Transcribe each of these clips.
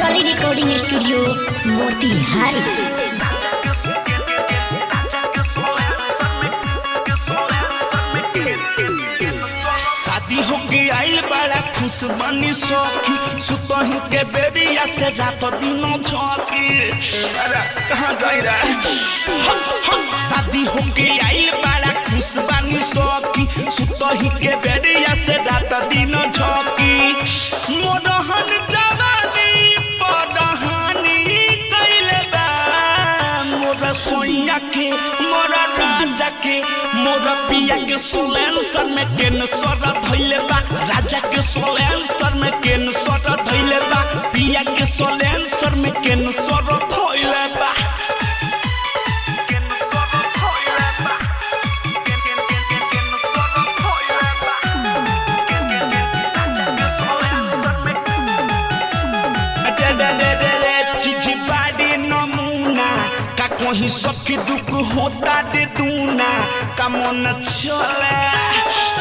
Murari recording studio Motihari. शादी हो गई आइल बड़ा खुश बनी सखी सुतही के बेरिया से रात दिन झोंकी। अरे कहाँ जाई रे शादी हो गई आइल बड़ा खुश बनी सखी सुतही के बेरिया से रात दिन झोंकी। मोरहन जवानी पढ़ानी कैले बा मोर सोइया के मोर राजा के मोर पिया के सोलेंसर में कैंसर धइले बा राजा के सोलेंसर में कैंसर धइले बा पिया के सोलेंसर में कैंसर धइले बा। चिझी बाड़ी नमूना का कोई सखी दुख होता दे दूना का मन चले।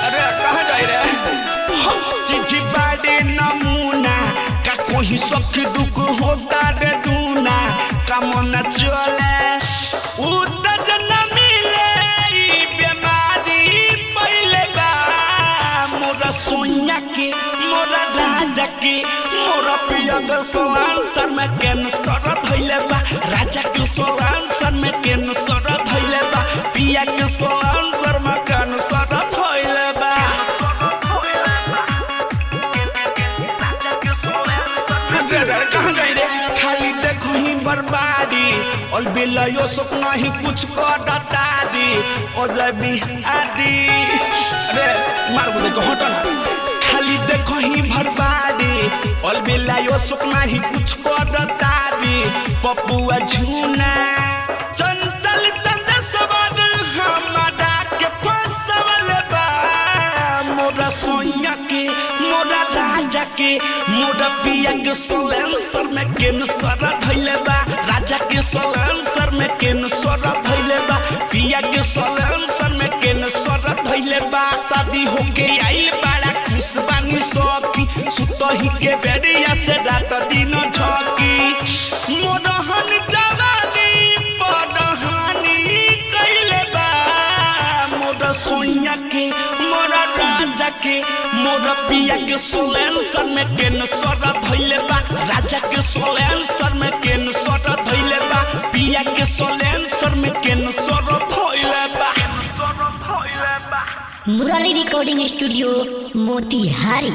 अरे कहाँ जाए रे चिझी बाड़ी नमूना का कोई सखी दुख होता दे दूना का मन चले। उतर न मिले ई बीमारी पहले बा मोरा सोनिया के मोरा राजा के मोरा पिया के सोलेंसर में कैंसर धइले बा राजा के सोलेंसर में कैंसर धइले बा पिया के सोलेंसर में कैंसर धइले बा। कहाँ गई रे खाली देखो ही बर्बादी और बिलायो सपना ही कुछ करता दी ओ जबी आदि। अरे मार बोले को हटा ना खाली देखो ही बर्बादी और बिलायो सपना ही कुछ करता दी पपुआ झूना चंचल चंद सवार हमारा के फसवल बा मोरा सोनिया के मोरा राजा के मोरा पिया के सोलेंसर में कैंसर धइले बा राजा के सोलेंसर में कैंसर धइले बा पिया के सोलेंसर में कैंसर धइले बा। शादी हो गई आइल बड़ा खुश बानी सखी सुतही के बेरिया से रात दिन झोंकी। मोरहन जवानी पढ़ानी कैले बा मोर सोनिया के मोर राजा के मोर पिया के सोलेंसर में कैंसर धइले बा राजा के सोलेंसर में कैंसर धइले बा पिया के सोलेंसर में कैंसर धइले बा। Murari recording studio Motihari.